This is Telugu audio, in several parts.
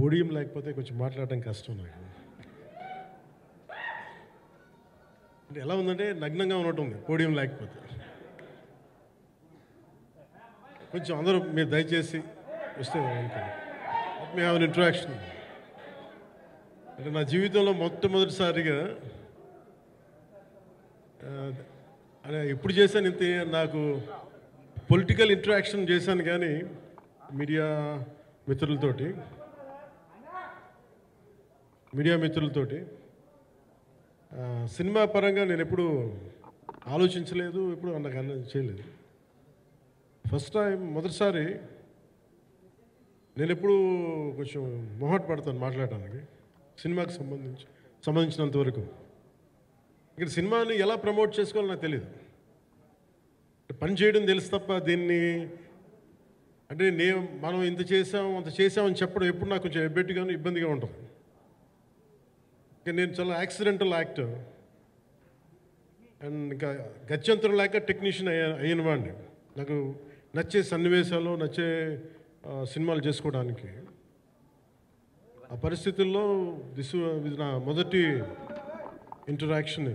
పోడియం లేకపోతే కొంచెం మాట్లాడడం కష్టం నాకు. అంటే ఎలా ఉందంటే నగ్నంగా ఉన్నట్టు ఉంది పోడియం లేకపోతే. కొంచెం అందరూ మీరు దయచేసి వస్తే మీ హ్యావ్ ఇంట్రాక్షన్. అంటే నా జీవితంలో మొట్టమొదటిసారిగా అంటే ఎప్పుడు చేశాను ఇంత నాకు పొలిటికల్ ఇంటరాక్షన్ చేశాను కానీ మీడియా మిత్రులతోటి సినిమా పరంగా నేను ఎప్పుడు ఆలోచించలేదు, ఎప్పుడు నాకు చేయలేదు. ఫస్ట్ టైం మొదటిసారి నేను ఎప్పుడు కొంచెం మొహమాట పడతాను మాట్లాడడానికి సినిమాకి సంబంధించినంత వరకు. ఇక్కడ సినిమాని ఎలా ప్రమోట్ చేసుకోవాలో నాకు తెలియదు. పని చేయడం తెలుసు తప్ప దీన్ని అంటే మనం ఇంత చేసామని చెప్పడం ఎప్పుడు నాకు కొంచెం ఎబ్బెట్టుగాను ఇబ్బందిగా ఉంటుంది. ఇంకా నేను చాలా యాక్సిడెంటల్ యాక్టర్ అండ్ ఇంకా గత్యంతరం లేక టెక్నీషియన్ అయిన వాడిని. నాకు నచ్చే సన్నివేశాలు నచ్చే సినిమాలు చేసుకోవడానికి ఆ పరిస్థితుల్లో ఇది నా మొదటి ఇంటరాక్షన్.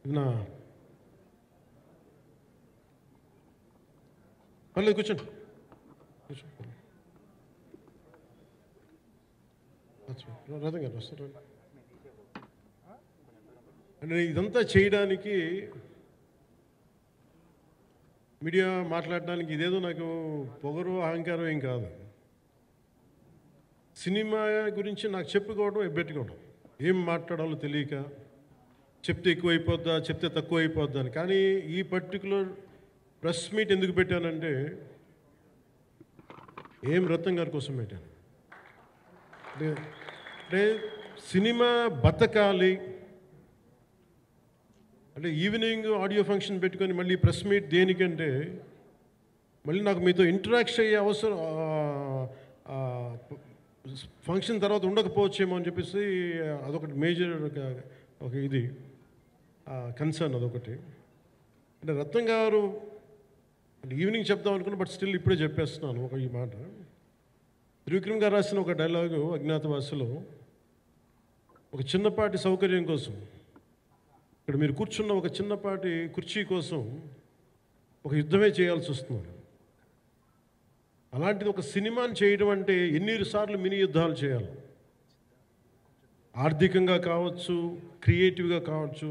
ఇది నా పర్లేదు కూర్చోండి. రథం గారు వస్తారు. అంటే ఇదంతా చేయడానికి మీడియా మాట్లాడడానికి ఇదేదో నాకు పొగరు అహంకారం ఏం కాదు. సినిమా గురించి నాకు చెప్పుకోవడం ఎబ్బెట్టుకోవడం, ఏం మాట్లాడాలో తెలియక చెప్తే ఎక్కువైపోద్దా చెప్తే తక్కువ అయిపోద్దా అని. కానీ ఈ పర్టికులర్ ప్రెస్ మీట్ ఎందుకు పెట్టానంటే ఏం రత్నం గారి కోసం పెట్టాను. అంటే సినిమా బతకాలి అంటే ఈవినింగ్ ఆడియో ఫంక్షన్ పెట్టుకొని మళ్ళీ ప్రెస్ మీట్ దేనికంటే మళ్ళీ నాకు మీతో ఇంటరాక్ట్ అయ్యే అవసరం ఫంక్షన్ తర్వాత ఉండకపోవచ్చేమో అని చెప్పేసి అదొకటి మేజర్ ఒక ఇది కన్సర్న్. అదొకటి అంటే రత్నం గారు అంటే ఈవినింగ్ చెప్దాం అనుకున్నా, బట్ స్టిల్ ఇప్పుడే చెప్పేస్తున్నాను ఈ మాట. త్రివిక్రమ్ గారు రాసిన ఒక డైలాగు అజ్ఞాతవాసిలో ఒక చిన్నపాటి సౌకర్యం కోసం ఇక్కడ మీరు కూర్చున్న ఒక చిన్నపాటి కుర్చీ కోసం ఒక యుద్ధమే చేయాల్సి వస్తుంది. అలాంటిది ఒక సినిమాని చేయడం అంటే ఎన్నిసార్లు మినీ యుద్ధాలు చేయాలి, ఆర్థికంగా కావచ్చు క్రియేటివ్గా కావచ్చు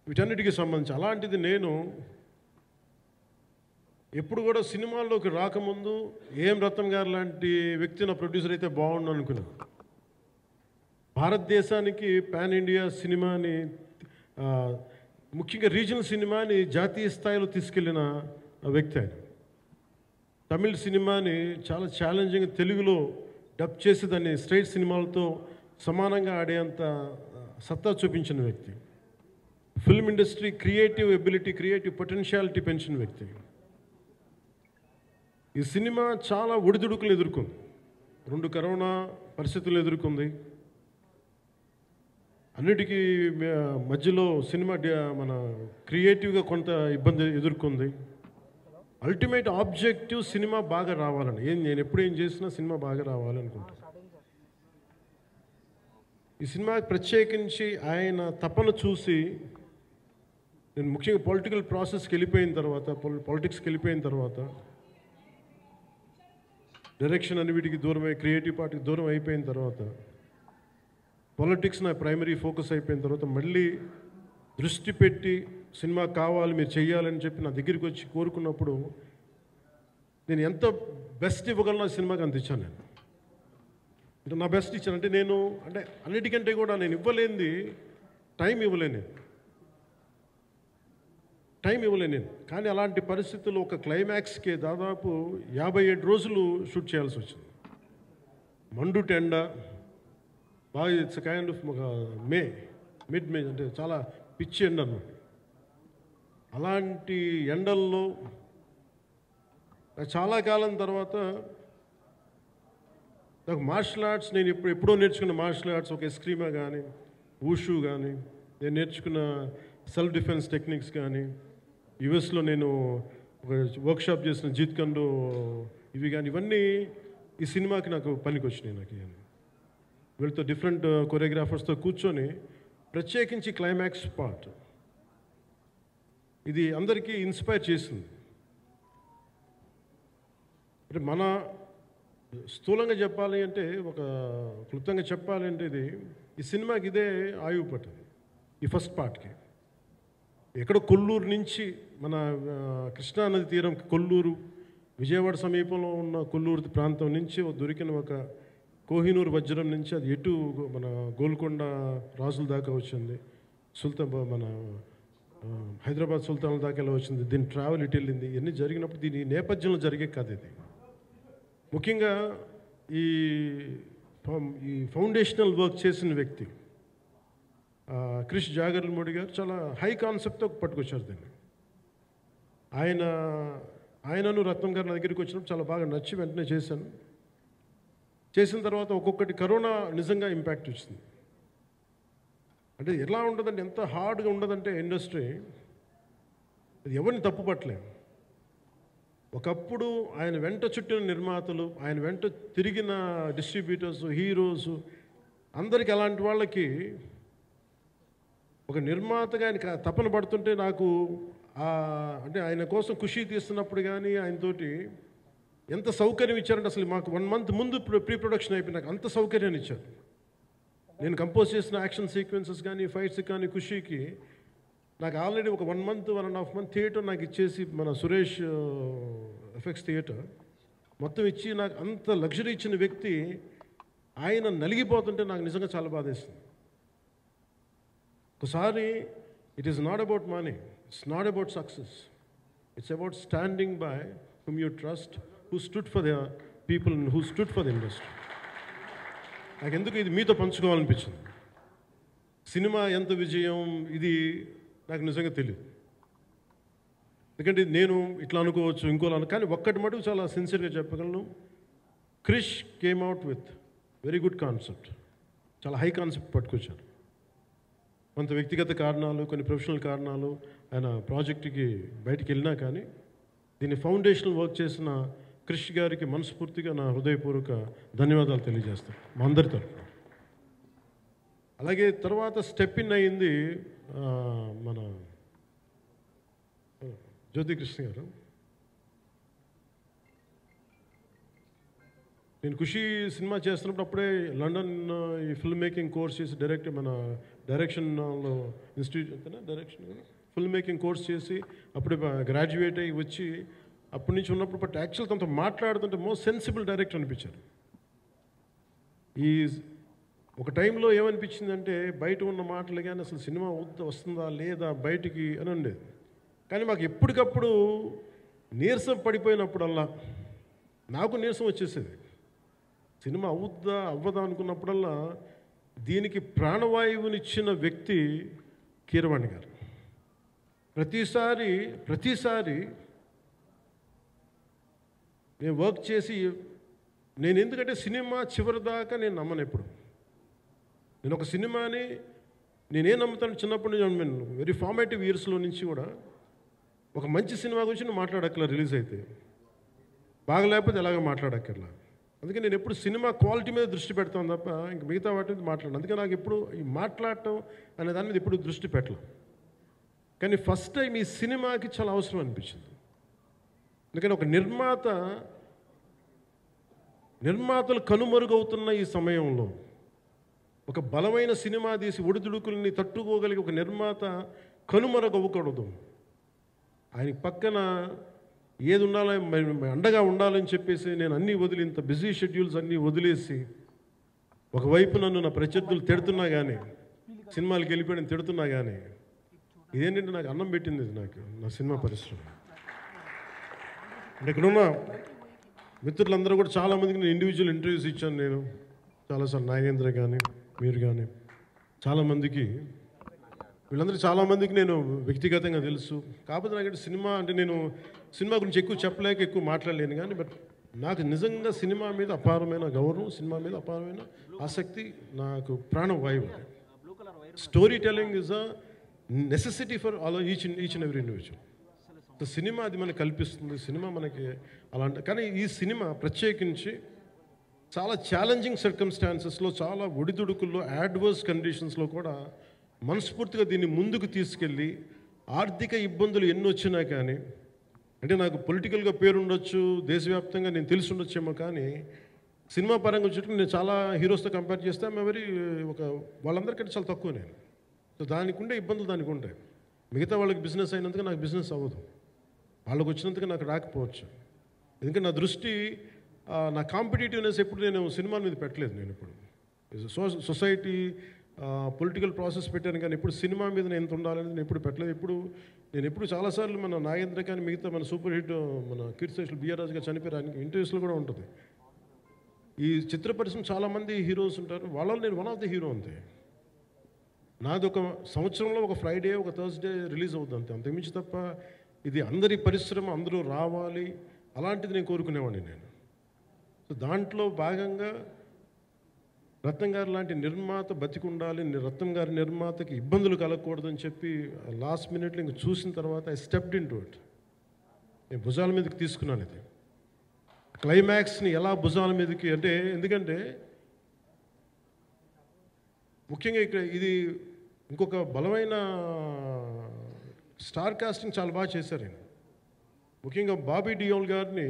వీటన్నిటికీ సంబంధించి. అలాంటిది నేను ఎప్పుడు కూడా సినిమాల్లోకి రాకముందు ఏం రత్నం గారు లాంటి వ్యక్తి నా ప్రొడ్యూసర్ అయితే బాగుండు అనుకున్నాను. భారతదేశానికి పాన్ ఇండియా సినిమాని ముఖ్యంగా రీజనల్ సినిమాని జాతీయ స్థాయిలో తీసుకెళ్ళిన వ్యక్తి ఆయన. తమిళ సినిమాని చాలా ఛాలెంజింగ్ తెలుగులో డబ్ చేసి దాన్ని స్ట్రైట్ సినిమాలతో సమానంగా ఆడేంత సత్తా చూపించిన వ్యక్తి. Film industry creative ability creative potentiality పెంచిన వ్యక్తి. ఈ సినిమా చాలా ఒడిదుడుకులు ఎదుర్కొంది, 2 కరోనా పరిస్థితులు ఎదుర్కొంది. అన్నిటికీ మధ్యలో సినిమా మన క్రియేటివ్గా కొంత ఇబ్బంది ఎదుర్కొంది. అల్టిమేట్ ఆబ్జెక్టివ్ సినిమా బాగా రావాలని, నేను ఎప్పుడు ఏం చేసినా సినిమా బాగా రావాలనుకుంటాను. ఈ సినిమా ప్రత్యేకించి ఆయన తపన చూసి నేను ముఖ్యంగా పొలిటికల్ ప్రాసెస్కి వెళ్ళిపోయిన తర్వాత పాలిటిక్స్కి వెళ్ళిపోయిన తర్వాత డైరెక్షన్ అని వీటికి దూరమై క్రియేటివ్ పార్టీకి దూరం అయిపోయిన తర్వాత పాలిటిక్స్ నా ప్రైమరీ ఫోకస్ అయిపోయిన తర్వాత మళ్ళీ దృష్టి పెట్టి సినిమా కావాలి మీరు చెయ్యాలని చెప్పి నా దగ్గరికి వచ్చి కోరుకున్నప్పుడు నేను ఎంత బెస్ట్ ఇవ్వగలను ఆ సినిమాకి అంత ఇచ్చాను. నేను అంటే నా బెస్ట్ ఇచ్చాను. అంటే నేను అంటే అన్నిటికంటే కూడా నేను ఇవ్వలేనిది టైం ఇవ్వలేను నేను. కానీ అలాంటి పరిస్థితుల్లో ఒక క్లైమాక్స్కి దాదాపు 57 రోజులు షూట్ చేయాల్సి వచ్చింది. మండు టెండ బాగా ఇట్స్ కైండ్ ఆఫ్ ఒక మిడ్ మే అంటే చాలా పిచ్చి ఎండ అన్నమాట. అలాంటి ఎండల్లో చాలా కాలం తర్వాత నాకు మార్షల్ ఆర్ట్స్ నేను ఎప్పుడో నేర్చుకున్న మార్షల్ ఆర్ట్స్ ఒక ఎస్క్రీమా కానీ ఊషు కానీ నేను నేర్చుకున్న సెల్ఫ్ డిఫెన్స్ టెక్నిక్స్ కానీ యుఎస్లో నేను ఒక వర్క్షాప్ చేసిన జీత్ కండు ఇవి కానీ ఇవన్నీ ఈ సినిమాకి నాకు పనికి వచ్చినాయి. నాకు వీళ్ళతో డిఫరెంట్ కొరియోగ్రాఫర్స్తో కూర్చొని ప్రత్యేకించి క్లైమాక్స్ పార్ట్ ఇది అందరికీ ఇన్స్పైర్ చేసింది. అంటే మన స్థూలంగా చెప్పాలి అంటే, ఒక క్లుప్తంగా చెప్పాలి అంటే, ఈ సినిమాకి ఇదే ఆయువు పట్టింది. ఈ ఫస్ట్ పార్ట్కి ఎక్కడో కొల్లూరు నుంచి మన కృష్ణానది తీరం కొల్లూరు, విజయవాడ సమీపంలో ఉన్న కొల్లూరు ప్రాంతం నుంచి దొరికిన ఒక కోహినూరు వజ్రం నుంచి అది ఎటు మన గోల్కొండ రాజుల దాకా వచ్చింది, మన హైదరాబాద్ సుల్తాన్ల దాకా ఎలా వచ్చింది, దీని ట్రావెల్ ఇటు వెళ్ళింది. ఇవన్నీ జరిగినప్పుడు దీని నేపథ్యంలో జరిగే కథ ఇది. ముఖ్యంగా ఈ ఫౌండేషనల్ వర్క్ చేసిన వ్యక్తి క్రిష్ జాగర్లమూడి గారు చాలా హై కాన్సెప్ట్తో పట్టుకొచ్చారు దీన్ని. ఆయనను రత్నం గారు నా దగ్గరికి వచ్చినప్పుడు చాలా బాగా నచ్చి వెంటనే చేశాను. చేసిన తర్వాత ఒక్కొక్కటి కరోనా నిజంగా ఇంపాక్ట్ వచ్చింది. అంటే ఎలా ఉండదంటే, ఎంత హార్డ్గా ఉండదంటే ఇండస్ట్రీ, అది ఎవరిని తప్పు పట్టలేదు. ఒకప్పుడు ఆయన వెంట చుట్టిన నిర్మాతలు, ఆయన వెంట తిరిగిన డిస్ట్రిబ్యూటర్స్, హీరోస్ అందరికి అలాంటి వాళ్ళకి ఒక నిర్మాతగా ఆయన తపన పడుతుంటే నాకు అంటే ఆయన కోసం ఖుషి తీస్తున్నప్పుడు కానీ ఆయనతోటి ఎంత సౌకర్యం ఇచ్చారంటే, అసలు మాకు 1 month ముందు ప్రీ ప్రొడక్షన్ అయిపోయి నాకు అంత సౌకర్యాన్ని ఇచ్చారు. నేను కంపోజ్ చేసిన యాక్షన్ సీక్వెన్సెస్ కానీ ఫైట్స్ కానీ ఖుషీకి నాకు ఆల్రెడీ ఒక 1 month 1.5 month థియేటర్ నాకు ఇచ్చేసి, మన సురేష్ ఎఫెక్ట్స్ థియేటర్ మొత్తం ఇచ్చి నాకు అంత లగ్జరీ ఇచ్చిన వ్యక్తి ఆయన నలిగిపోతుంటే నాకు నిజంగా చాలా బాధేస్తుంది. ఒకసారి it is not about money, it's not about success, it's about standing by whom you trust, who stood for the people and who stood for the industry. నాకు ఎందుకు ఇది మీతో పంచుకోవాలనిపించింది. సినిమా ఎంత విజయం ఇది నాకు నిజంగా తెలియదు. ఎందుకంటే నేను ఇట్లా అనుకోవచ్చు, ఇంకోలా కానీ ఒక్కటి మటుకు చాలా సిన్సియర్గా చెప్పగలను. Krish came out with very good concept, చాలా హై కాన్సెప్ట్ పట్టుకొచ్చారు. కొంత వ్యక్తిగత కారణాలు, కొన్ని ప్రొఫెషనల్ కారణాలు ఆయన ప్రాజెక్టుకి బయటికి వెళ్ళినా కానీ దీన్ని ఫౌండేషనల్ వర్క్ చేసిన క్రిష్ గారికి మనస్ఫూర్తిగా నా హృదయపూర్వక ధన్యవాదాలు తెలియజేస్తాను మా అందరి తరఫున. అలాగే తర్వాత స్టెప్ ఇన్ అయ్యింది మన జ్యోతికృష్ణ గారు. నేను ఖుషి సినిమా చేస్తున్నప్పుడు అప్పుడే లండన్ ఈ ఫిల్మ్ మేకింగ్ కోర్స్ చేసి మన డైరెక్షన్లో institute direction film making course చేసి అప్పుడే గ్రాడ్యుయేట్ అయ్యి వచ్చి అప్పటి నుంచి ఉన్నప్పుడు బట్ యాక్చువల్ తనతో మాట్లాడుతుంటే మోస్ట్ సెన్సిబుల్ డైరెక్టర్ అనిపించారు. ఈ ఒక టైంలో ఏమనిపించిందంటే, బయట ఉన్న మాటలు కానీ అసలు సినిమా వస్తుందా లేదా బయటికి అని ఉండేది. కానీ మాకు ఎప్పటికప్పుడు నీరసం పడిపోయినప్పుడల్లా నాకు నీరసం వచ్చేసేది. సినిమా అవుద్దా అవ్వదా అనుకున్నప్పుడల్లా దీనికి ప్రాణవాయువునిచ్చిన వ్యక్తి కీరవాణి గారు. ప్రతిసారి నేను వర్క్ చేసి నేను ఎందుకంటే సినిమా చివరి దాకా నేను నమ్మను. ఎప్పుడు నేను ఒక సినిమాని నేనేం నమ్ముతాను, చిన్నప్పటి నుంచి వెరీ ఫార్మేటివ్ ఇయర్స్లో నుంచి కూడా ఒక మంచి సినిమా గురించి నేను మాట్లాడక్కర్లా, రిలీజ్ అయితే బాగలేకపోతే ఎలాగ మాట్లాడక్కర్లా. అందుకే నేను ఎప్పుడు సినిమా క్వాలిటీ మీద దృష్టి పెడతాను తప్ప ఇంక మిగతా వాటి మీద మాట్లాడను. అందుకే నాకు ఎప్పుడు ఈ మాట్లాడటం అనే దాని మీద ఎప్పుడు దృష్టి పెట్టలేదు. కానీ ఫస్ట్ టైం ఈ సినిమాకి చాలా అవసరం అనిపించింది. ఎందుకంటే ఒక నిర్మాతలు కనుమరుగవుతున్న ఈ సమయంలో ఒక బలమైన సినిమా తీసి ఒడిదుడుకుల్ని తట్టుకోగలిగే ఒక నిర్మాత కనుమరుగవ్వకూడదు. ఆయన పక్కన ఏది ఉండాలో అండగా ఉండాలని చెప్పేసి నేను అన్నీ వదిలి, ఇంత బిజీ షెడ్యూల్స్ అన్నీ వదిలేసి, ఒకవైపు నన్ను నా ప్రత్యర్థులు తిడుతున్నా కానీ, సినిమాలకు వెళ్ళిపోయిన తిడుతున్నా కానీ, ఇదేంటంటే నాకు అన్నం పెట్టింది నాకు నా సినిమా పరిశ్రమ. అంటే ఇక్కడున్న మిత్రులందరూ కూడా చాలామందికి నేను ఇండివిజువల్ ఇంటర్వ్యూస్ ఇచ్చాను. నేను చాలాసార్లు నాగేంద్ర కానీ మీరు కానీ చాలామందికి, వీళ్ళందరూ చాలామందికి నేను వ్యక్తిగతంగా తెలుసు. కాకపోతే నాకంటే సినిమా అంటే నేను సినిమా గురించి ఎక్కువ చెప్పలేక ఎక్కువ మాట్లాడలేను. కానీ బట్ నాకు నిజంగా సినిమా మీద అపారమైన గౌరవం, సినిమా మీద అపారమైన ఆసక్తి, నాకు ప్రాణవాయువు. Story telling is a necessity for all each and every individual. Cinema అది మనకు కల్పిస్తుంది, సినిమా మనకి అలాంటి. కానీ ఈ సినిమా ప్రత్యేకించి చాలా ఛాలెంజింగ్ సర్కమ్స్టాన్సెస్లో, చాలా ఒడిదుడుకుల్లో, యాడ్వర్స్ కండిషన్స్లో కూడా మనస్ఫూర్తిగా దీన్ని ముందుకు తీసుకెళ్ళి, ఆర్థిక ఇబ్బందులు ఎన్ని వచ్చినా కానీ, అంటే నాకు పొలిటికల్గా పేరు ఉండొచ్చు, దేశవ్యాప్తంగా నేను తెలిసి ఉండొచ్చేమో, కానీ సినిమా పరంగా వచ్చేటప్పుడు నేను చాలా హీరోస్తో కంపేర్ చేస్తే వెరీ వాళ్ళందరికంటే చాలా తక్కువ నేను. సో దానికి ఉండే ఇబ్బందులు దానికి ఉంటాయి. మిగతా వాళ్ళకి బిజినెస్ అయినందుకు నాకు బిజినెస్ అవ్వదు, వాళ్ళకి వచ్చినందుకు నాకు రాకపోవచ్చు. ఎందుకంటే నా దృష్టి, నా కాంపిటేటివ్నెస్ ఎప్పుడు నేను సినిమాల మీద పెట్టలేదు. నేను ఇప్పుడు సొసైటీ పొలిటికల్ ప్రాసెస్ పెట్టాను, కానీ ఎప్పుడు సినిమా మీద నేను ఎంత ఉండాలని నేను ఎప్పుడు పెట్టలేదు. నేను ఎప్పుడు చాలాసార్లు మన నాగేంద్ర కానీ మిగతా మన సూపర్ హిట్ మన కీర్తిశేషులు బిఆర్ రాజు గారు చనిపోయారు, ఆయనకి ఇంటర్వ్యూస్లో కూడా ఉంటుంది. ఈ చిత్ర పరిశ్రమ చాలామంది హీరోస్ ఉంటారు, వాళ్ళలో నేను వన్ ఆఫ్ ది హీరో అంతే. నాది ఒక సంవత్సరంలో ఒక ఫ్రైడే, ఒక థర్స్డే రిలీజ్ అవుతుంది అంతే, అంతకుమించి తప్ప ఇది అందరి పరిశ్రమ, అందరూ రావాలి అలాంటిది నేను కోరుకునేవాడిని నేను. సో దాంట్లో భాగంగా రత్నం గారు లాంటి నిర్మాత బతికి ఉండాలి, రత్నం గారి నిర్మాతకి ఇబ్బందులు కలగకూడదని చెప్పి లాస్ట్ మినిట్లో ఇంక చూసిన తర్వాత I stepped in to it. నేను భుజాల మీదకి తీసుకున్నాను ఇది. క్లైమాక్స్ని ఎలా భుజాల మీదకి అంటే, ఎందుకంటే ముఖ్యంగా ఇక్కడ ఇది ఇంకొక బలమైన స్టార్ కాస్టింగ్ చాలా బాగా చేశారు ఆయన. ముఖ్యంగా బాబీ డియోల్ గారిని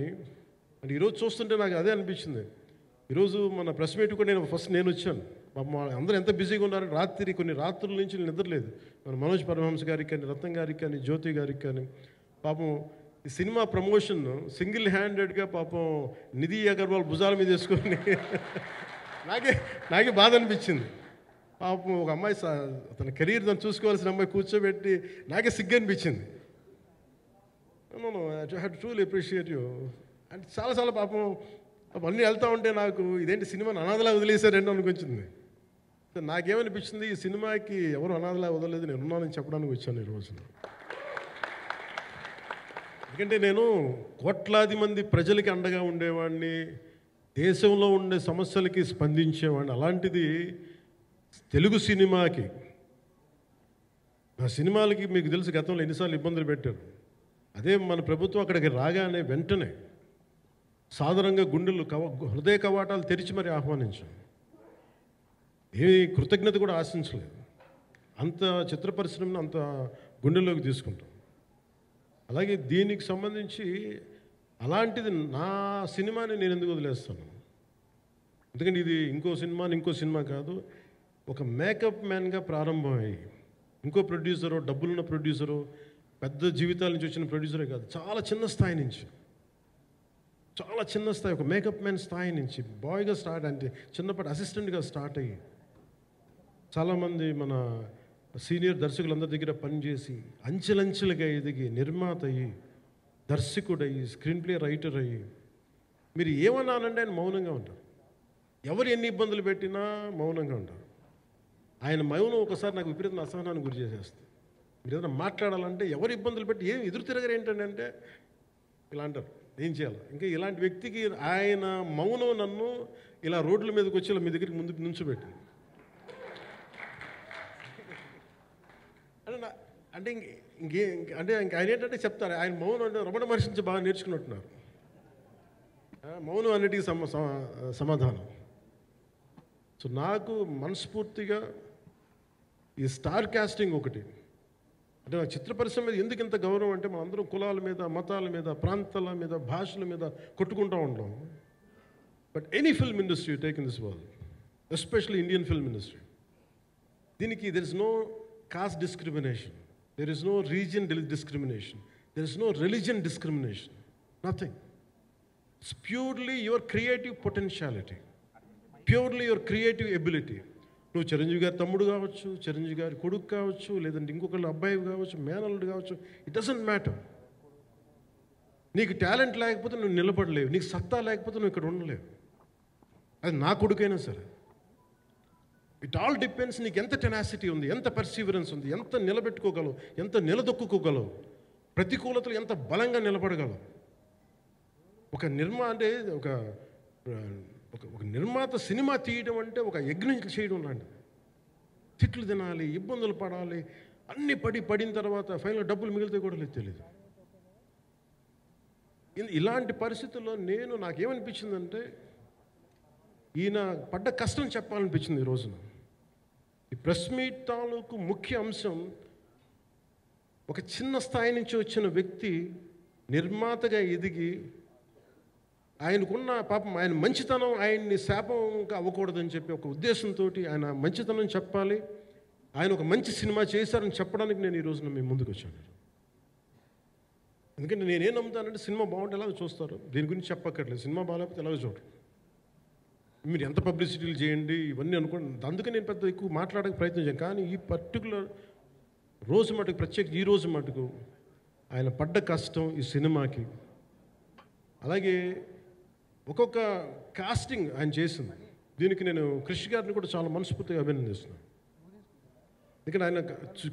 అంటే ఈరోజు చూస్తుంటే నాకు అదే అనిపించింది. ఈరోజు మన ప్రెస్ మీట్ కూడా నేను వచ్చాను. అందరూ ఎంత బిజీగా ఉన్నారు, కొన్ని రాత్రుల నుంచి నిద్రలేదు. మన మనోజ్ పరమహంస గారికి కానీ, రత్నం గారికి కానీ, జ్యోతి గారికి కానీ, పాపం ఈ సినిమా ప్రమోషన్ సింగిల్ హ్యాండెడ్గా పాపం నిధి అగర్వాల్ భుజాల మీద వేసుకొని నాకే బాధ అనిపించింది. పాపం ఒక అమ్మాయి తన కెరీర్ తను చూసుకోవాల్సిన అమ్మాయి కూర్చోబెట్టి నాకే సిగ్గు అనిపించింది. I have to truly appreciate you. అంటే చాలా పాపం అన్నీ వెళ్తూ ఉంటే నాకు ఇదేంటి సినిమాని అనాథలా వదిలేశారండి అనిపించింది. నాకేమనిపించింది, ఈ సినిమాకి ఎవరు అనాథలా వదలలేదు, నేను ఉన్నానని చెప్పడానికి వచ్చాను ఈరోజు. ఎందుకంటే నేను కోట్లాది మంది ప్రజలకి అండగా ఉండేవాడిని, దేశంలో ఉండే సమస్యలకి స్పందించేవాడిని. అలాంటిది తెలుగు సినిమాకి, నా సినిమాలకి మీకు తెలుసు గతంలో ఎన్నిసార్లు ఇబ్బందులు పెట్టారు. అదే మన ప్రభుత్వం అక్కడికి రాగానే వెంటనే సాధారణంగా హృదయ కవాటాలు తెరిచి మరి ఆహ్వానించాం. ఏ కృతజ్ఞత కూడా ఆశించలేదు. అంత చిత్ర పరిశ్రమను అంత గుండెల్లోకి తీసుకుంటాం. అలాగే దీనికి సంబంధించి అలాంటిది నా సినిమాని నేను ఎందుకు వదిలేస్తాను? ఎందుకంటే ఇది ఇంకో సినిమా కాదు. ఒక మేకప్ మ్యాన్గా ప్రారంభమయ్యి ఇంకో ప్రొడ్యూసరు, డబ్బులున్న ప్రొడ్యూసరు, పెద్ద జీవితాల నుంచి వచ్చిన ప్రొడ్యూసరే కాదు, చాలా చిన్న స్థాయి నుంచి, ఒక మేకప్ మ్యాన్ స్థాయి నుంచి బాయ్గా స్టార్ట్, అంటే చిన్నప్పటి అసిస్టెంట్గా స్టార్ట్ అయ్యి చాలామంది మన సీనియర్ దర్శకులందరి దగ్గర పనిచేసి అంచెలంచెలుగా ఎదిగి నిర్మాత అయ్యి, దర్శకుడయ్యి, స్క్రీన్ ప్లే రైటర్ అయ్యి, మీరు ఏమన్నానంటే ఆయన మౌనంగా ఉంటారు. ఎవరు ఎన్ని ఇబ్బందులు పెట్టినా మౌనంగా ఉంటారు. ఆయన మౌనం ఒకసారి నాకు విపరీత అసహనానికి గురి చేసేస్తుంది. మీరు ఏదైనా మాట్లాడాలంటే ఎవరు ఇబ్బందులు పెట్టి ఏం ఎదురు తిరగరు ఏంటంటే ఇలా అంటారు, ఏం చేయాలి. ఇంకా ఇలాంటి వ్యక్తికి ఆయన మౌనం నన్ను ఇలా రోడ్ల మీదకి వచ్చి మీ దగ్గరికి ముందుకు నుంచోబెట్టింది. అంటే ఆయన ఏంటంటే చెప్తారు, ఆయన మౌనం అంటే రమణ మహర్షి నుంచి బాగా నేర్చుకున్నట్టున్నారు. మౌనం అన్నిటికీ సమాధానం. సో నాకు మనస్ఫూర్తిగా ఈ స్టార్ కాస్టింగ్ ఒకటి, అంటే నా చిత్ర పరిశ్రమ మీద ఎందుకు ఇంత గౌరవం అంటే, మనందరం కులాల మీద, మతాల మీద, ప్రాంతాల మీద, భాషల మీద కొట్టుకుంటూ ఉంటాం. But any film industry take in this world, especially Indian film industry, దీనికి there is no caste discrimination, there is no region discrimination, there is no religion discrimination, nothing. It's purely your creative potentiality, purely your creative ability. నువ్వు చిరంజీవి గారి తమ్ముడు కావచ్చు, చిరంజీవి గారి కొడుకు కావచ్చు, లేదంటే ఇంకొకళ్ళు అబ్బాయి కావచ్చు, మేనల్లుడు కావచ్చు, ఇట్ డజంట్ మ్యాటర్. నీకు టాలెంట్ లేకపోతే నువ్వు నిలబడలేవు, నీకు సత్తా లేకపోతే నువ్వు ఇక్కడ ఉండలేవు. అది నా కొడుకైనా సరే. ఇట్ ఆల్ డిపెండ్స్ నీకు ఎంత టెనాసిటీ ఉంది, ఎంత పర్సీవరెన్స్ ఉంది, ఎంత నిలబెట్టుకోగలవు, ఎంత నిలదొక్కుకోగలవు, ప్రతికూలతలు ఎంత బలంగా నిలబడగలవు. ఒక నిర్మాత సినిమా తీయడం అంటే ఒక యజ్ఞం చేయడం లాంటిది. తిట్లు తినాలి, ఇబ్బందులు పడాలి, అన్నీ పడిన తర్వాత ఫైనల్ డబ్బులు మిగిలితే కూడా లేదు తెలియదు. ఇలాంటి పరిస్థితుల్లో నాకేమనిపించిందంటే ఈయన పడ్డ కష్టం చెప్పాలనిపించింది ఈ రోజున. ఈ ప్రెస్ మీట్ తాలూకు ముఖ్య అంశం ఒక చిన్న స్థాయి నుంచి వచ్చిన వ్యక్తి నిర్మాతగా ఎదిగి ఆయనకున్న పాపం ఆయన మంచితనం ఆయన్ని శాపంగా అవ్వకూడదని చెప్పి ఒక ఉద్దేశంతో ఆయన మంచితనం చెప్పాలి, ఆయన ఒక మంచి సినిమా చేశారని చెప్పడానికి నేను ఈ రోజున మీ ముందుకు వచ్చాను. ఎందుకంటే నేనేం నమ్ముతానంటే సినిమా బాగుంటే ఎలాగో చూస్తారు, దీని గురించి చెప్పక్కర్లేదు. సినిమా బాగాలేకపోతే ఎలాగో చూడరు. మీరు ఎంత పబ్లిసిటీలు చేయండి ఇవన్నీ అనుకోండి, అందుకే నేను పెద్ద ఎక్కువ మాట్లాడడానికి ప్రయత్నం చేయాను. కానీ ఈ పర్టికులర్ రోజు మటుకు ప్రత్యేక ఈ రోజు మటుకు ఆయన పడ్డ కష్టం ఈ సినిమాకి, అలాగే ఒక్కొక్క కాస్టింగ్ ఆయన చేసింది, దీనికి నేను క్రిష్ గారిని కూడా చాలా మనస్ఫూర్తిగా అభినందిస్తున్నాను. ఎందుకంటే ఆయన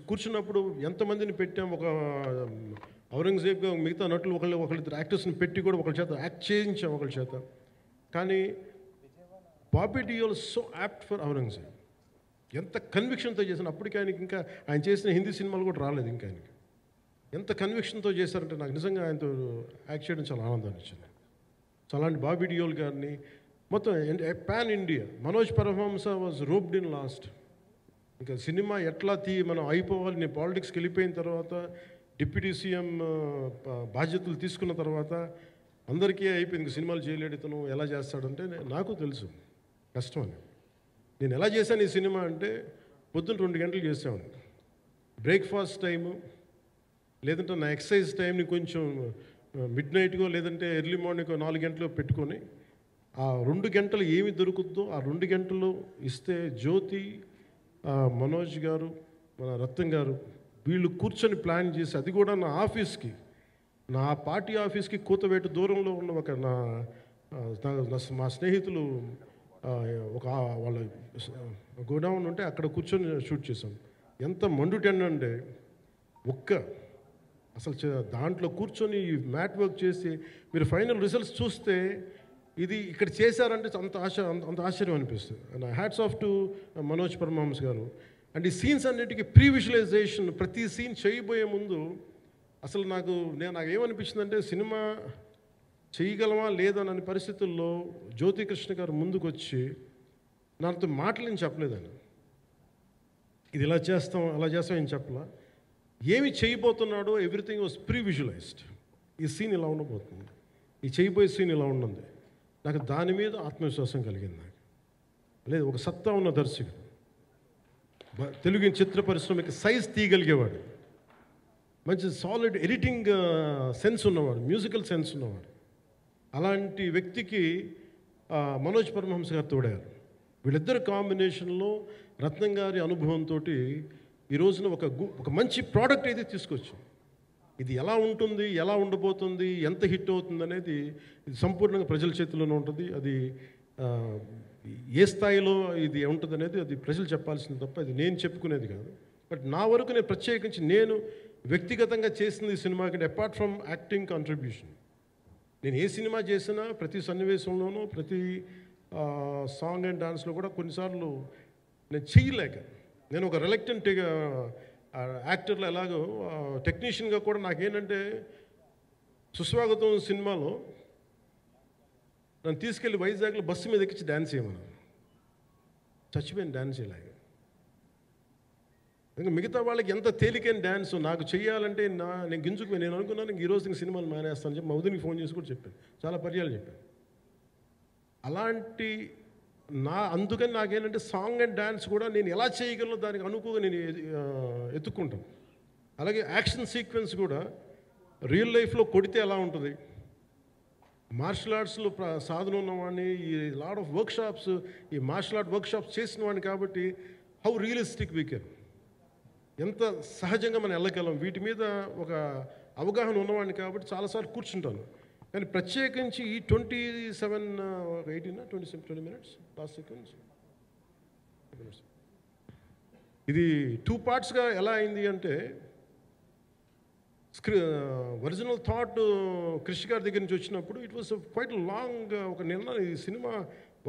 కూర్చున్నప్పుడు ఎంతమందిని పెట్టాం, ఒక ఔరంగజేబ్గా మిగతా నటులు ఒకళ్ళిద్దరు యాక్టర్స్ని పెట్టి కూడా ఒకళ్ళ చేత యాక్ట్ చేయించాం ఒకళ్ళ చేత. కానీ Bobby Deol so apt for Aurangzeb, ఎంత కన్విక్షన్తో చేశాను. అప్పటికి ఆయనకి ఇంకా ఆయన చేసిన హిందీ సినిమాలు కూడా రాలేదు ఇంకా ఆయనకి. ఎంత కన్విక్షన్తో చేశారంటే నాకు నిజంగా ఆయనతో యాక్ట్ చేయడం చాలా ఆనందాన్ని ఇచ్చింది. సో అలాంటి బాబీ డియోల్ గారిని మొత్తం pan India Manoj Paramahamsa was roped in last. ఇంకా సినిమా ఎట్లా మనం అయిపోవాలి, నేను పాలిటిక్స్కి వెళ్ళిపోయిన తర్వాత డిప్యూటీ సీఎం బాధ్యతలు తీసుకున్న తర్వాత అందరికీ అయిపోయింది, ఇంకా సినిమాలు చేయలేడు ఇతను, ఎలా చేస్తాడంటే నాకు తెలుసు కష్టం అని. నేను ఎలా చేశాను ఈ సినిమా అంటే పొద్దున్న 2 గంటలు చేసాను బ్రేక్ఫాస్ట్ టైము, లేదంటే నా ఎక్సర్సైజ్ టైంని కొంచెం మిడ్ నైట్గో లేదంటే ఎర్లీ మార్నింగ్ 4 గంటలు పెట్టుకొని ఆ 2 గంటలు ఏమి దొరుకుతుందో ఆ 2 గంటలు ఇస్తే జ్యోతి, మనోజ్ గారు, మన రత్నం గారు వీళ్ళు కూర్చొని ప్లాన్ చేసి, అది కూడా నా ఆఫీస్కి, నా పార్టీ ఆఫీస్కి కూతవేటు దూరంలో ఉన్న ఒక మా స్నేహితులు ఒక వాళ్ళ గోడౌన్ ఉంటే అక్కడ కూర్చొని షూట్ చేసాం. ఎంత మండుటెండ అంటే అసలు దాంట్లో కూర్చొని మ్యాట్ వర్క్ చేసి మీరు ఫైనల్ రిజల్ట్స్ చూస్తే ఇది ఇక్కడ చేశారంటే అంత ఆశ్చర్యం అనిపిస్తుంది. And hats off to Manoj Paramahamsa garu. And ఈ సీన్స్ అన్నిటికీ ప్రీ విజువలైజేషన్, ప్రతి సీన్ చేయబోయే ముందు అసలు నాకు ఏమనిపించిందంటే సినిమా చేయగలమా లేదనని పరిస్థితుల్లో జ్యోతికృష్ణ గారు ముందుకు వచ్చి నాతో మాటలు చెప్పలేదని, ఇది ఇలా చేస్తాం అలా చేస్తాం ఏం చెప్పలా, ఏమి చేయబోతున్నాడో ఎవ్రీథింగ్ వాజ్ ప్రీ విజువలైజ్డ్. ఈ సీన్ ఇలా ఉండబోతుంది, ఈ చేయబోయే సీన్ ఇలా ఉన్నది. నాకు దాని మీద ఆత్మవిశ్వాసం కలిగింది. నాకు లేదు, ఒక సత్తా ఉన్న దర్శకుడు, తెలుగు చిత్ర పరిశ్రమకి సైజ్ తీయగలిగేవాడు, మంచి సాలిడ్ ఎడిటింగ్ సెన్స్ ఉన్నవాడు, మ్యూజికల్ సెన్స్ ఉన్నవాడు. అలాంటి వ్యక్తికి మనోజ్ పరమహంస గారు తోడారు. వీళ్ళిద్దరు కాంబినేషన్లో రత్నం గారి అనుభవంతో ఈ రోజున ఒక మంచి ప్రోడక్ట్ అయితే తీసుకొచ్చాం. ఇది ఎలా ఉంటుంది, ఎలా ఉండబోతుంది, ఎంత హిట్ అవుతుంది అనేది ఇది సంపూర్ణంగా ప్రజల చేతిలోనే ఉంటుంది. అది ఏ స్థాయిలో ఇది ఉంటుంది అనేది అది ప్రజలు చెప్పాల్సింది తప్ప అది నేను చెప్పుకునేది కాదు. బట్ నా వరకు నేను ప్రత్యేకించి నేను వ్యక్తిగతంగా చేసింది ఈ సినిమాకి అపార్ట్ ఫ్రమ్ యాక్టింగ్ కాంట్రిబ్యూషన్, నేను ఏ సినిమా చేసినా ప్రతి సన్నివేశంలోనూ ప్రతి సాంగ్ అండ్ డాన్స్లో కూడా కొన్నిసార్లు నేను చేయలేక, నేను ఒక రిలక్టెంట్ యాక్టర్లో ఎలాగో టెక్నీషియన్గా కూడా నాకేంటంటే సుస్వాగతం సినిమాలో నన్ను తీసుకెళ్ళి వైజాగ్లో బస్సు మీద ఎక్కించి డ్యాన్స్ చేయమన్నాను. చచ్చిపోయాను డ్యాన్స్ చేయలేక. ఇంకా మిగతా వాళ్ళకి ఎంత తేలికైన డ్యాన్స్ నాకు చేయాలంటే నేను గింజుకుపోయి నేను అనుకున్నాను ఈరోజు ఇంక సినిమాలు మానేస్తాను చెప్పి మా వదినికి ఫోన్ చేసి కూడా చెప్పాను, చాలా పర్యాలు చెప్పాను. అలాంటి అందుకని నాకేంటంటే సాంగ్ అండ్ డ్యాన్స్ కూడా నేను ఎలా చేయగలను దానికి అనుకుగా నేను ఎత్తుక్కుంటాను. అలాగే యాక్షన్ సీక్వెన్స్ కూడా రియల్ లైఫ్లో కొడితే ఎలా ఉంటుంది, మార్షల్ ఆర్ట్స్లో సాధన ఉన్నవాడిని, ఈ లాట్ ఆఫ్ వర్క్షాప్స్, ఈ మార్షల్ ఆర్ట్ వర్క్షాప్స్ చేసిన వాడిని కాబట్టి హౌ రియలిస్టిక్ వీ కెన్, ఎంత సహజంగా మనం వెళ్ళగలం, వీటి మీద ఒక అవగాహన ఉన్నవాడిని కాబట్టి చాలాసార్లు కూర్చుంటాను. కానీ ప్రత్యేకించి ఈ 20 minutes లాస్ట్ సీక్వెన్స్ ఇది 2 partsగా ఎలా అయింది అంటే ఒరిజినల్ థాట్ క్రిష్ గారి దగ్గర నుంచి వచ్చినప్పుడు ఇట్ వాస్ క్వైట్ లాంగ్, ఒక నిర్ణయం ఈ సినిమా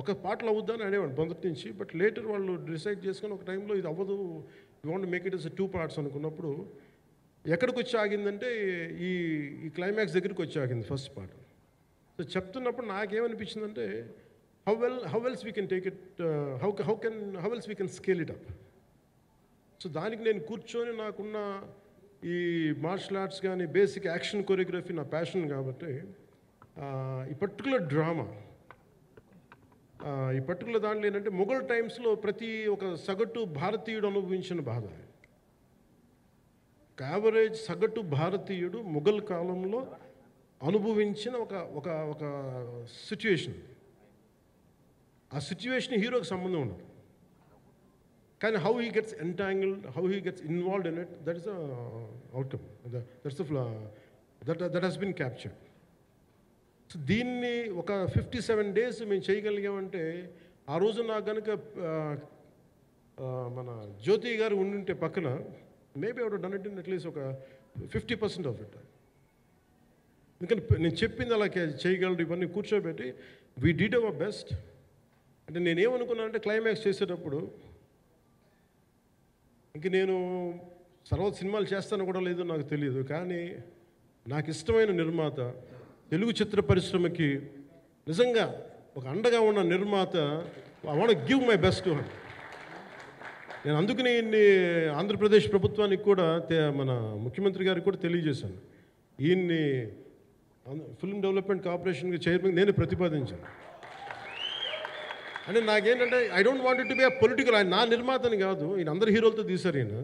ఒక పార్ట్లో అవుద్దని అనేవాడు మొదటి నుంచి. బట్ లేటర్ వాళ్ళు డిసైడ్ చేసుకొని ఒక టైంలో ఇది అవ్వదు, you want make it as 2 parts అనుకున్నప్పుడు ఎక్కడికి వచ్చి ఆగిందంటే ఈ ఈ క్లైమాక్స్ దగ్గరికి వచ్చి ఆగింది ఫస్ట్ పార్ట్. సో చెప్తున్నప్పుడు నాకేమనిపించిందంటే how else we can take it, how else we can scale it up. So దానికి నేను కూర్చొని నాకున్న ఈ మార్షల్ ఆర్ట్స్ కానీ బేసిక్ యాక్షన్ కొరియోగ్రఫీ నా ప్యాషన్ కాబట్టి ఈ పర్టికులర్ డ్రామా, ఈ పర్టికులర్ దాంట్లో ఏంటంటే మొఘల్ టైమ్స్లో ప్రతి ఒక సగటు భారతీయుడు అనుభవించిన బాధ. యావరేజ్ సగటు భారతీయుడు మొఘల్ కాలంలో అనుభవించిన ఒక ఒక ఒక సిచ్యువేషన్. ఆ సిచ్యువేషన్ హీరోకి సంబంధం ఉండదు, కానీ how he gets entangled, how he gets involved in it, that is the outcome, that he's been captured. So దీన్ని ఒక 57 days మేము చేయగలిగామంటే, ఆ రోజు నాకు కనుక మన జ్యోతి గారు ఉండుంటే పక్కన, maybe I would done it in at least ఒక 50% ఆఫ్ ఇట్. ఎందుకంటే నేను చెప్పింది అలా చేయగలరు ఇవన్నీ కూర్చోబెట్టి వీ డిడ్ అవర్ బెస్ట్. అంటే నేనేమనుకున్నానంటే క్లైమాక్స్ చేసేటప్పుడు ఇంక నేను తర్వాత సినిమాలు చేస్తాను కూడా లేదో నాకు తెలియదు, కానీ నాకు ఇష్టమైన నిర్మాత, తెలుగు చిత్ర పరిశ్రమకి నిజంగా ఒక అండగా ఉన్న నిర్మాత, I want give my best to him. నేను అందుకని ఆంధ్రప్రదేశ్ ప్రభుత్వానికి కూడా మన ముఖ్యమంత్రి గారికి కూడా తెలియజేశాను. ఈయన్ని ఫిల్మ్ డెవలప్మెంట్ కార్పొరేషన్కి చైర్మన్ నేను ప్రతిపాదించాను. అంటే నాకేంటంటే I don't want to be a political, ఆయన నా నిర్మాతని కాదు, ఈయన అందరు హీరోలతో తీశారు. ఈయన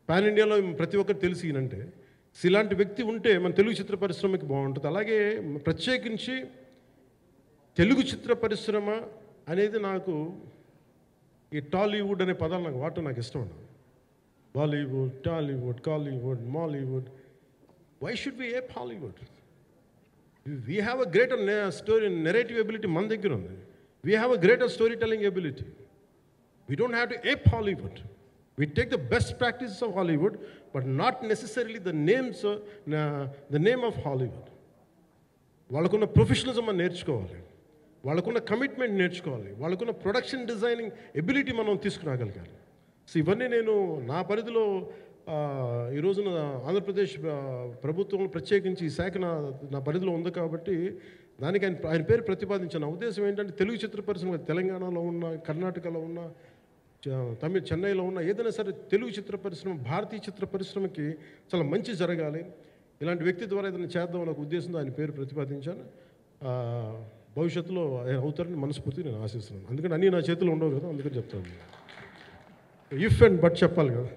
పాన్ ఇండియాలో ప్రతి ఒక్కరు తెలిసి ఈయనంటే, ఇలాంటి వ్యక్తి ఉంటే మన తెలుగు చిత్ర పరిశ్రమకి బాగుంటుంది. అలాగే ప్రత్యేకించి తెలుగు చిత్ర పరిశ్రమ అనేది నాకు ఈ టాలీవుడ్ అనే పదాలు నాకు వాడటం నాకు ఇష్టం ఉండదు. Bollywood, Tollywood, Kollywood, Mollywood, why should we ape Hollywood? We have a greater story narrative ability మన దగ్గర ఉంది. We have a greater story telling ability. We don't have to ape Hollywood. We take the best practices of Hollywood, but not necessarily the name of Hollywood. వాళ్ళకున్న ప్రొఫెషనలిజం మనం నేర్చుకోవాలి, వాళ్ళకున్న కమిట్మెంట్ నేర్చుకోవాలి, వాళ్ళకున్న ప్రొడక్షన్ డిజైనింగ్ ఎబిలిటీ మనం తీసుకురాగలగాలి. సో ఇవన్నీ నేను నా పరిధిలో ఈ రోజున ఆంధ్రప్రదేశ్ ప్రభుత్వం ప్రత్యేకించి ఈ శాఖ నా పరిధిలో ఉంది కాబట్టి దానికి ఆయన పేరు ప్రతిపాదించాను. నా ఉద్దేశం ఏంటంటే తెలుగు చిత్ర పరిశ్రమ తెలంగాణలో ఉన్న, కర్ణాటకలో ఉన్న, చెన్నైలో ఉన్న ఏదైనా సరే తెలుగు చిత్ర పరిశ్రమ, భారతీయ చిత్ర పరిశ్రమకి చాలా మంచి జరగాలి, ఇలాంటి వ్యక్తి ద్వారా ఏదైనా చేద్దామని ఒక ఉద్దేశంతో ఆయన పేరు ప్రతిపాదించాను. భవిష్యత్తులో ఆయన అవుతారని మనస్ఫూర్తిగా నేను ఆశిస్తున్నాను. అందుకని అన్నీ నా చేతిలో ఉండవు కదా, అందుకని చెప్తాను. ఇఫ్ అండ్ బట్ చెప్పాలి కదా.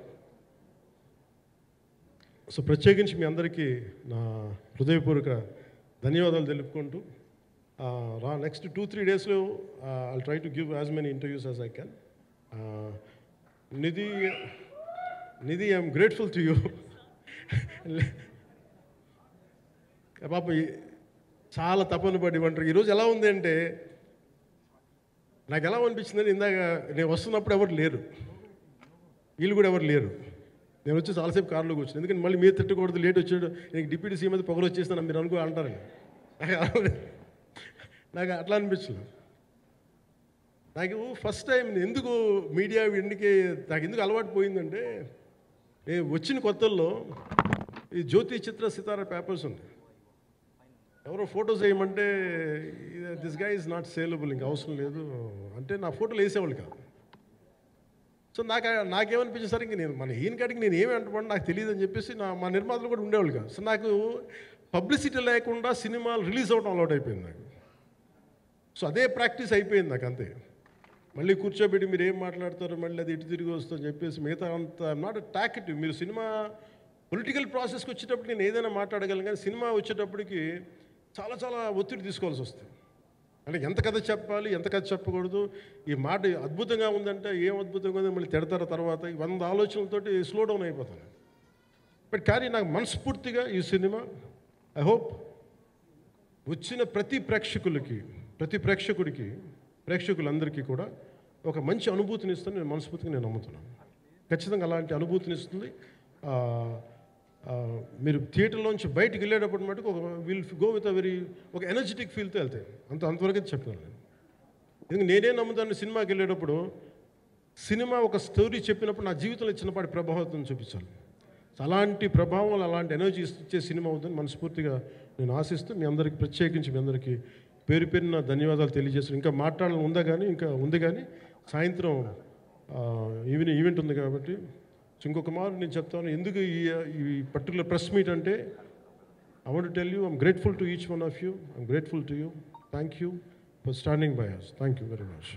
సో ప్రత్యేకించి మీ అందరికీ నా హృదయపూర్వక ధన్యవాదాలు తెలుపుకుంటూ నెక్స్ట్ 2-3 daysలో I'll try to give as many interviews as I can. Nidhi, I'm grateful to you. పాప చాలా తపన పడి ఉంటారు. ఈరోజు ఎలా ఉంది అంటే నాకు ఎలా అనిపించిందని, ఇందాక నేను వస్తున్నప్పుడు ఎవరు లేరు, వీళ్ళు కూడా ఎవరు లేరు. నేను వచ్చి చాలాసేపు కారులో కూర్చున్నాను, ఎందుకంటే మళ్ళీ మీరు తిట్టకూడదు, లేట్ వచ్చాడు, నీకు డిప్యూటీ సీఎం అయితే పొగలు వచ్చేస్తాను మీరు అనుకో అంటారని. నాకు అట్లా అనిపించలేదు. నాకు ఫస్ట్ టైం ఎందుకు మీడియా నాకు ఎందుకు అలవాటు పోయిందంటే, నేను వచ్చిన కొత్తల్లో ఈ జ్యోతి చిత్ర సితారా పేపర్స్ ఉంది, ఎవరో ఫొటోస్ వేయమంటే దిస్ గా ఈజ్ నాట్ సేలబుల్, ఇంకా అవసరం లేదు అంటే నా ఫోటోలు వేసేవాళ్ళు కాదు. సో నాకేమనిపించింది సరే, ఇంక నేను మన ఈయన కాడికి నేను ఏమి అంటున్నాను నాకు తెలియదు అని చెప్పేసి మా నిర్మాతలు కూడా ఉండేవాళ్ళు కాదు. సో నాకు పబ్లిసిటీ లేకుండా సినిమాలు రిలీజ్ అవ్వడం అలవాటు అయిపోయింది నాకు. సో అదే ప్రాక్టీస్ అయిపోయింది నాకు, అంతే. మళ్ళీ కూర్చోబెట్టి మీరు ఏం మాట్లాడతారు, మళ్ళీ అది ఇటు తిరిగి వస్తుందని చెప్పేసి మిగతా అంత నాట్ టాకెటివ్. మీరు సినిమా పొలిటికల్ ప్రాసెస్కి వచ్చేటప్పుడు నేను ఏదైనా మాట్లాడగలను, కానీ సినిమా వచ్చేటప్పటికి చాలా చాలా ఒత్తిడి తీసుకోవాల్సి వస్తుంది. అంటే ఎంత కథ చెప్పాలి, ఎంత కథ చెప్పకూడదు, ఈ మాట అద్భుతంగా ఉందంటే ఏం అద్భుతంగా ఉంది మళ్ళీ తిడతారు, తర్వాత 100 ఆలోచనలతోటి స్లో డౌన్ అయిపోతాను. బట్ కానీ నాకు మనస్ఫూర్తిగా ఈ సినిమా ఐ హోప్ వచ్చిన ప్రతి ప్రేక్షకులందరికీ కూడా ఒక మంచి అనుభూతిని ఇస్తుంది. నేను మనస్ఫూర్తిగా నమ్ముతున్నాను. ఖచ్చితంగా అలాంటి అనుభూతిని ఇస్తుంది. మీరు థియేటర్లోంచి బయటికి వెళ్ళేటప్పుడు మటుకు విల్ గో విత్ ఒక ఎనర్జెటిక్ ఫీల్తో వెళ్తాయి. అంతవరకు చెప్తాను నేను. ఎందుకంటే నేనే నమ్ముతాను, సినిమాకి వెళ్ళేటప్పుడు సినిమా ఒక స్టోరీ చెప్పినప్పుడు నా జీవితంలో చిన్నపాటి ప్రభావితం చూపించాలి. అలాంటి ప్రభావం, అలాంటి ఎనర్జీ ఇచ్చే సినిమా అవుతుందని మనస్ఫూర్తిగా నేను ఆశిస్తూ మీ అందరికీ ప్రత్యేకించి మీ అందరికీ పేరు పేరున ధన్యవాదాలు తెలియజేస్తాను. ఇంకా మాట్లాడాలని ఉందా కానీ ఇంకా ఉంది కానీ సాయంత్రం ఈవెంట్ ఉంది కాబట్టి ఇంకొక మారు నేను చెప్తాను ఎందుకు ఈ పర్టికులర్ ప్రెస్ మీట్ అంటే I want to tell you, I'm grateful to each one of you. I'm grateful to you. Thank you for standing by us. Thank you very much.